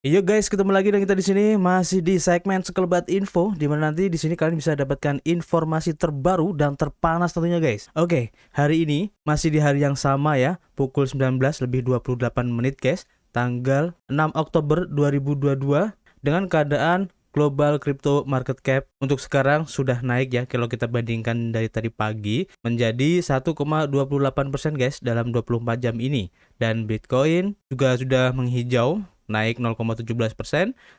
Iya guys, ketemu lagi dengan kita di sini masih di segmen Sekelebat Info, di mana nanti di sini kalian bisa dapatkan informasi terbaru dan terpanas tentunya guys. Oke, hari ini masih di hari yang sama ya, pukul 19 lebih 28 menit guys, tanggal 6 Oktober 2022 dengan keadaan global crypto market cap untuk sekarang sudah naik ya kalau kita bandingkan dari tadi pagi menjadi 1,28% guys dalam 24 jam ini, dan Bitcoin juga sudah menghijau naik 0,17%,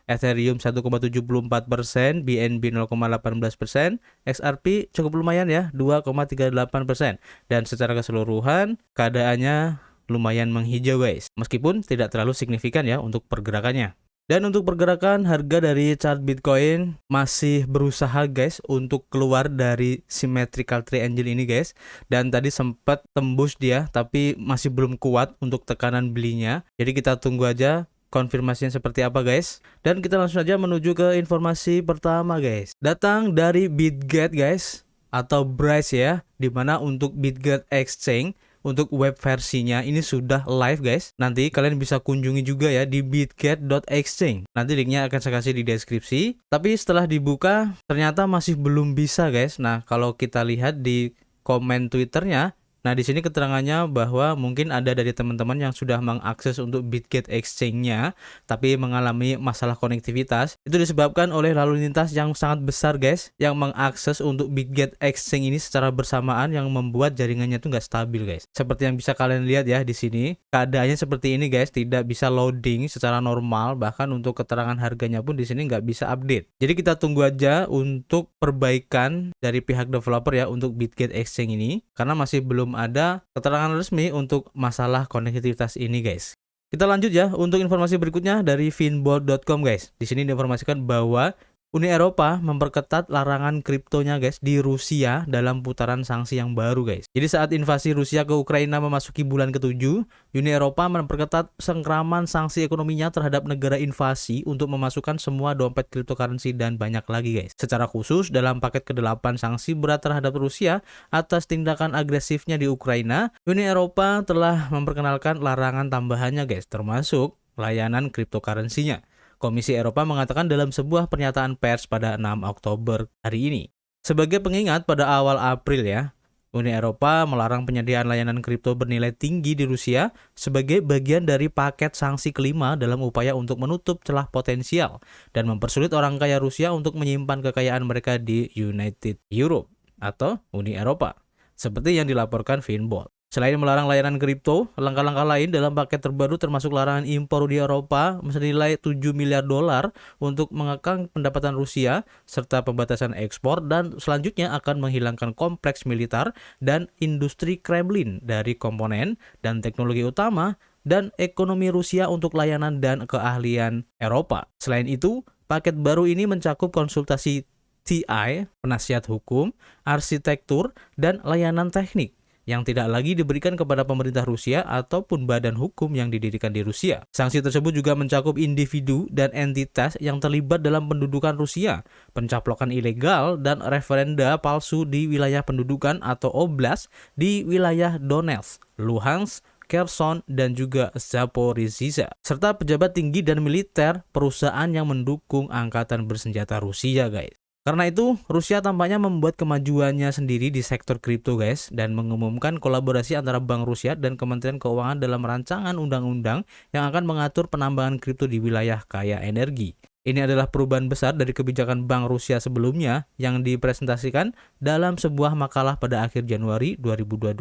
Ethereum 1,74%, BNB 0,18%, XRP cukup lumayan ya 2,38%, dan secara keseluruhan keadaannya lumayan menghijau guys, meskipun tidak terlalu signifikan ya untuk pergerakannya. Dan untuk pergerakan harga dari chart Bitcoin masih berusaha guys untuk keluar dari symmetrical triangle ini guys. Dan tadi sempat tembus dia tapi masih belum kuat untuk tekanan belinya. Jadi kita tunggu aja konfirmasinya seperti apa guys. Dan kita langsung saja menuju ke informasi pertama guys. Datang dari BitGet guys, atau Bryce ya, dimana untuk BitGet Exchange untuk web versinya ini sudah live guys. Nanti kalian bisa kunjungi juga ya di bitget.exchange. Nanti linknya akan saya kasih di deskripsi. Tapi setelah dibuka ternyata masih belum bisa guys. Nah, kalau kita lihat di komen Twitternya, nah di sini keterangannya bahwa mungkin ada dari teman-teman yang sudah mengakses untuk BitGet Exchange-nya tapi mengalami masalah konektivitas. Itu disebabkan oleh lalu lintas yang sangat besar guys, yang mengakses untuk BitGet Exchange ini secara bersamaan, yang membuat jaringannya tuh nggak stabil guys. Seperti yang bisa kalian lihat ya di sini, keadaannya seperti ini guys, tidak bisa loading secara normal, bahkan untuk keterangan harganya pun di sini nggak bisa update. Jadi kita tunggu aja untuk perbaikan dari pihak developer ya untuk BitGet Exchange ini, karena masih belum ada keterangan resmi untuk masalah konektivitas ini guys. Kita lanjut ya untuk informasi berikutnya dari finbold.com guys. Di sini diinformasikan bahwa Uni Eropa memperketat larangan kriptonya guys di Rusia dalam putaran sanksi yang baru guys. Jadi saat invasi Rusia ke Ukraina memasuki bulan ke-7, Uni Eropa memperketat sengkraman sanksi ekonominya terhadap negara invasi untuk memasukkan semua dompet cryptocurrency dan banyak lagi guys. Secara khusus dalam paket ke-8 sanksi berat terhadap Rusia atas tindakan agresifnya di Ukraina, Uni Eropa telah memperkenalkan larangan tambahannya guys, termasuk layanan cryptocurrency-nya. Komisi Eropa mengatakan dalam sebuah pernyataan pers pada 6 Oktober hari ini. Sebagai pengingat, pada awal April ya, Uni Eropa melarang penyediaan layanan kripto bernilai tinggi di Rusia sebagai bagian dari paket sanksi kelima dalam upaya untuk menutup celah potensial dan mempersulit orang kaya Rusia untuk menyimpan kekayaan mereka di United Europe atau Uni Eropa, seperti yang dilaporkan Finbold. Selain melarang layanan kripto, langkah-langkah lain dalam paket terbaru termasuk larangan impor di Eropa senilai 7 miliar dolar untuk mengekang pendapatan Rusia, serta pembatasan ekspor, dan selanjutnya akan menghilangkan kompleks militer dan industri Kremlin dari komponen dan teknologi utama dan ekonomi Rusia untuk layanan dan keahlian Eropa. Selain itu, paket baru ini mencakup konsultasi TI, penasihat hukum, arsitektur, dan layanan teknik yang tidak lagi diberikan kepada pemerintah Rusia ataupun badan hukum yang didirikan di Rusia. Sanksi tersebut juga mencakup individu dan entitas yang terlibat dalam pendudukan Rusia, pencaplokan ilegal, dan referenda palsu di wilayah pendudukan atau oblast di wilayah Donetsk, Luhansk, Kherson, dan juga Zaporizhzhia, serta pejabat tinggi dan militer perusahaan yang mendukung angkatan bersenjata Rusia guys. Karena itu, Rusia tampaknya membuat kemajuannya sendiri di sektor kripto guys, dan mengumumkan kolaborasi antara Bank Rusia dan Kementerian Keuangan dalam rancangan undang-undang yang akan mengatur penambangan kripto di wilayah kaya energi. Ini adalah perubahan besar dari kebijakan Bank Rusia sebelumnya yang dipresentasikan dalam sebuah makalah pada akhir Januari 2022,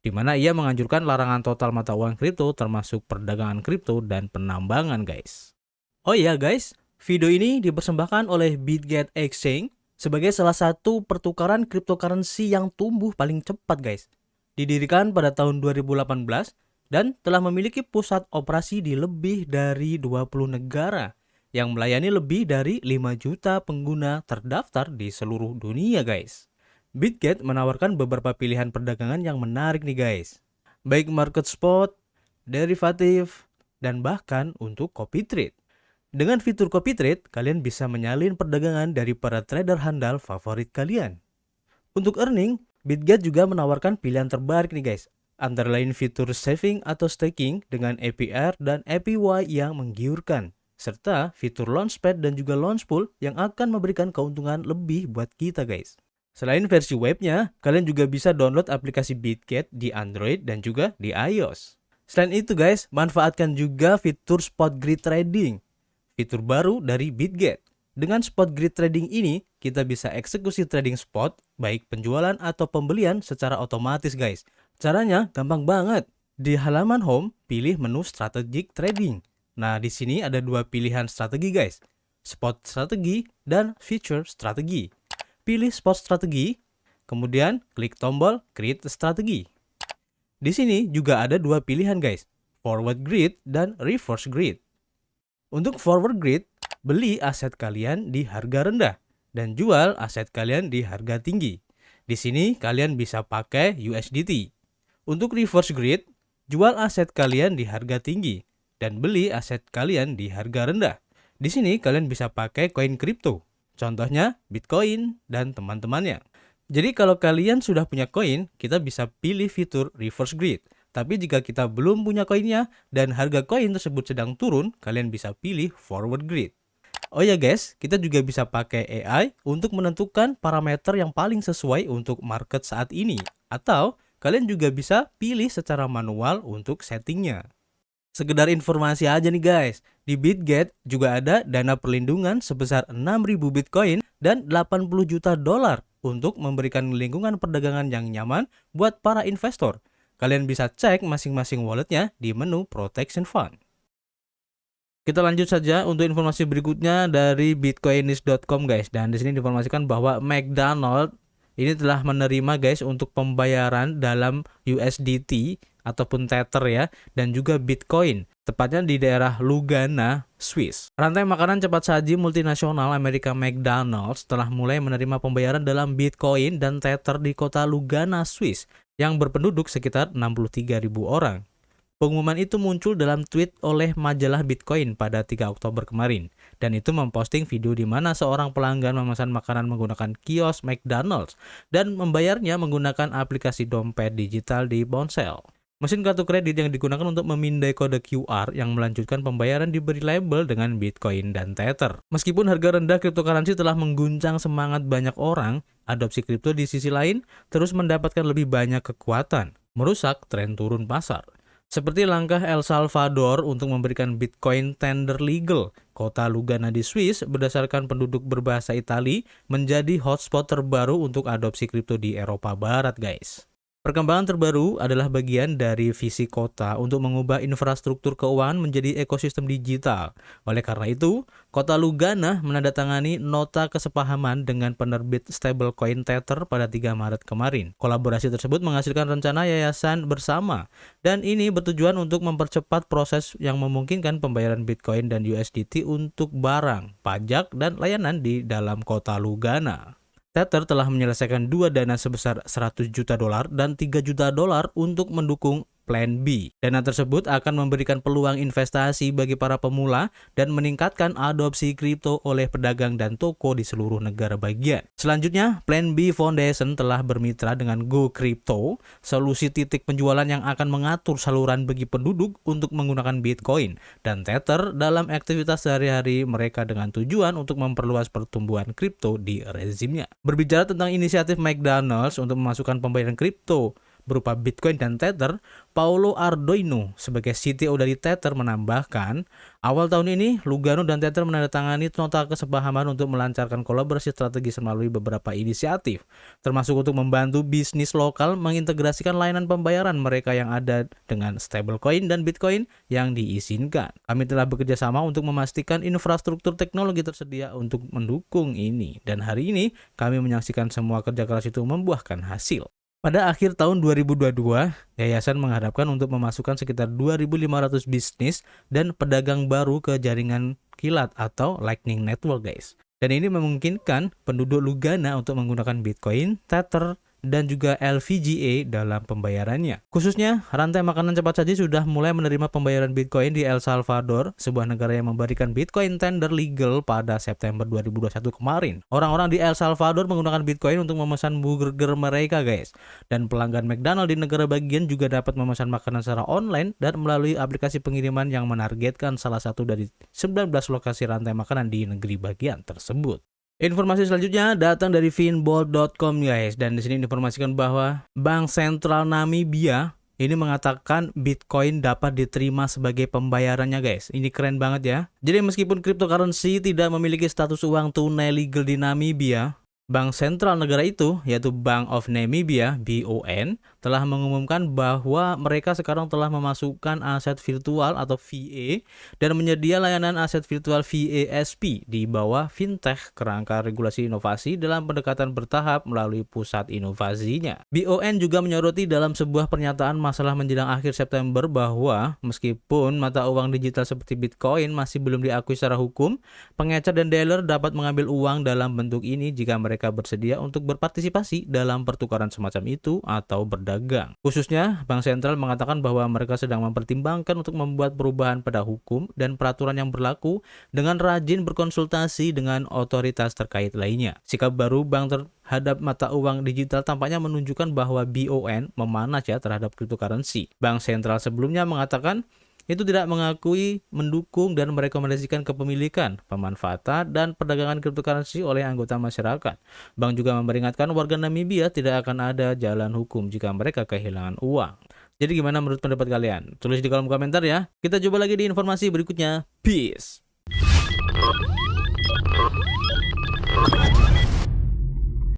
di mana ia menganjurkan larangan total mata uang kripto termasuk perdagangan kripto dan penambangan guys. Oh iya guys, video ini dipersembahkan oleh BitGet Exchange sebagai salah satu pertukaran cryptocurrency yang tumbuh paling cepat guys. Didirikan pada tahun 2018 dan telah memiliki pusat operasi di lebih dari 20 negara yang melayani lebih dari 5 juta pengguna terdaftar di seluruh dunia guys. BitGet menawarkan beberapa pilihan perdagangan yang menarik nih guys, baik market spot, derivatif, dan bahkan untuk copy trade. Dengan fitur copy trade, kalian bisa menyalin perdagangan dari para trader handal favorit kalian. Untuk earning, BitGet juga menawarkan pilihan terbaik nih guys, antara lain fitur saving atau staking dengan APR dan APY yang menggiurkan, serta fitur Launchpad dan juga Launchpool yang akan memberikan keuntungan lebih buat kita guys. Selain versi webnya, kalian juga bisa download aplikasi Bitget di Android dan juga di iOS. Selain itu guys, manfaatkan juga fitur Spot Grid Trading, fitur baru dari Bitget. Dengan Spot Grid Trading ini, kita bisa eksekusi trading spot, baik penjualan atau pembelian secara otomatis guys. Caranya gampang banget. Di halaman home, pilih menu Strategic Trading. Nah, di sini ada dua pilihan strategi guys, Spot Strategi dan Future Strategi. Pilih Spot Strategi, kemudian klik tombol Create Strategi. Di sini juga ada dua pilihan guys, Forward Grid dan Reverse Grid. Untuk Forward Grid, beli aset kalian di harga rendah dan jual aset kalian di harga tinggi. Di sini kalian bisa pakai USDT. Untuk Reverse Grid, jual aset kalian di harga tinggi dan beli aset kalian di harga rendah. Di sini kalian bisa pakai koin kripto, contohnya Bitcoin dan teman-temannya. Jadi kalau kalian sudah punya koin, kita bisa pilih fitur Reverse Grid. Tapi jika kita belum punya koinnya dan harga koin tersebut sedang turun, kalian bisa pilih Forward Grid. Oh ya guys, kita juga bisa pakai AI untuk menentukan parameter yang paling sesuai untuk market saat ini. Atau kalian juga bisa pilih secara manual untuk settingnya. Sekedar informasi aja nih guys, di Bitget juga ada dana perlindungan sebesar 6.000 Bitcoin dan 80 juta dolar untuk memberikan lingkungan perdagangan yang nyaman buat para investor. Kalian bisa cek masing-masing walletnya di menu Protection Fund. Kita lanjut saja untuk informasi berikutnya dari bitcoinist.com guys. Dan di sini diinformasikan bahwa McDonald ini telah menerima guys untuk pembayaran dalam USDT ataupun Tether ya, dan juga Bitcoin, tepatnya di daerah Lugana, Swiss. Rantai makanan cepat saji multinasional Amerika McDonald's telah mulai menerima pembayaran dalam Bitcoin dan Tether di kota Lugana, Swiss, yang berpenduduk sekitar 63.000 orang. Pengumuman itu muncul dalam tweet oleh majalah Bitcoin pada 3 Oktober kemarin, dan itu memposting video di mana seorang pelanggan memesan makanan menggunakan kios McDonald's dan membayarnya menggunakan aplikasi dompet digital di ponsel. Mesin kartu kredit yang digunakan untuk memindai kode QR yang melanjutkan pembayaran diberi label dengan Bitcoin dan Tether. Meskipun harga rendah cryptocurrency telah mengguncang semangat banyak orang, adopsi kripto di sisi lain terus mendapatkan lebih banyak kekuatan, merusak tren turun pasar. Seperti langkah El Salvador untuk memberikan Bitcoin tender legal, kota Lugana di Swiss berdasarkan penduduk berbahasa Itali menjadi hotspot terbaru untuk adopsi kripto di Eropa Barat guys. Perkembangan terbaru adalah bagian dari visi kota untuk mengubah infrastruktur keuangan menjadi ekosistem digital. Oleh karena itu, kota Lugana menandatangani nota kesepahaman dengan penerbit stablecoin Tether pada 3 Maret kemarin. Kolaborasi tersebut menghasilkan rencana yayasan bersama, dan ini bertujuan untuk mempercepat proses yang memungkinkan pembayaran Bitcoin dan USDT untuk barang, pajak, dan layanan di dalam kota Lugana. Tether telah menyelesaikan 2 dana sebesar 100 juta dolar dan 3 juta dolar untuk mendukung Plan B. Dana tersebut akan memberikan peluang investasi bagi para pemula dan meningkatkan adopsi kripto oleh pedagang dan toko di seluruh negara bagian. Selanjutnya, Plan B Foundation telah bermitra dengan Go Crypto, solusi titik penjualan yang akan mengatur saluran bagi penduduk untuk menggunakan Bitcoin dan Tether dalam aktivitas sehari-hari mereka dengan tujuan untuk memperluas pertumbuhan kripto di rezimnya. Berbicara tentang inisiatif McDonald's untuk memasukkan pembayaran kripto berupa Bitcoin dan Tether, Paulo Ardoino sebagai CTO dari Tether menambahkan, awal tahun ini Lugano dan Tether menandatangani nota kesepahaman untuk melancarkan kolaborasi strategis melalui beberapa inisiatif, termasuk untuk membantu bisnis lokal mengintegrasikan layanan pembayaran mereka yang ada dengan stablecoin dan Bitcoin yang diizinkan. Kami telah bekerja sama untuk memastikan infrastruktur teknologi tersedia untuk mendukung ini, dan hari ini kami menyaksikan semua kerja keras itu membuahkan hasil. Pada akhir tahun 2022, yayasan mengharapkan untuk memasukkan sekitar 2.500 bisnis dan pedagang baru ke jaringan kilat atau Lightning Network guys. Dan ini memungkinkan penduduk Lugana untuk menggunakan Bitcoin, Tether, dan juga LVGA dalam pembayarannya. Khususnya, rantai makanan cepat saji sudah mulai menerima pembayaran Bitcoin di El Salvador, sebuah negara yang memberikan Bitcoin tender legal pada September 2021 kemarin. Orang-orang di El Salvador menggunakan Bitcoin untuk memesan burger mereka, guys. Dan pelanggan McDonald di negara bagian juga dapat memesan makanan secara online dan melalui aplikasi pengiriman yang menargetkan salah satu dari 19 lokasi rantai makanan di negeri bagian tersebut. Informasi selanjutnya datang dari finbold.com, guys, dan di sini diinformasikan bahwa Bank Sentral Namibia ini mengatakan Bitcoin dapat diterima sebagai pembayarannya, guys. Ini keren banget ya. Jadi meskipun cryptocurrency tidak memiliki status uang tunai legal di Namibia, Bank sentral negara itu, yaitu Bank of Namibia (BON), telah mengumumkan bahwa mereka sekarang telah memasukkan aset virtual atau VA dan menyedia layanan aset virtual VASP di bawah fintech kerangka regulasi inovasi dalam pendekatan bertahap melalui pusat inovasinya. BON juga menyoroti dalam sebuah pernyataan masalah menjelang akhir September bahwa meskipun mata uang digital seperti Bitcoin masih belum diakui secara hukum, pengecer dan dealer dapat mengambil uang dalam bentuk ini jika mereka bersedia untuk berpartisipasi dalam pertukaran semacam itu atau berdagang. Khususnya, Bank Sentral mengatakan bahwa mereka sedang mempertimbangkan untuk membuat perubahan pada hukum dan peraturan yang berlaku dengan rajin berkonsultasi dengan otoritas terkait lainnya. Sikap baru bank terhadap mata uang digital tampaknya menunjukkan bahwa BON memanas ya terhadap cryptocurrency. Bank Sentral sebelumnya mengatakan itu tidak mengakui, mendukung, dan merekomendasikan kepemilikan, pemanfaatan, dan perdagangan cryptocurrency oleh anggota masyarakat. Bank juga memperingatkan warga Namibia tidak akan ada jalan hukum jika mereka kehilangan uang. Jadi gimana menurut pendapat kalian? Tulis di kolom komentar ya. Kita coba lagi di informasi berikutnya. Peace!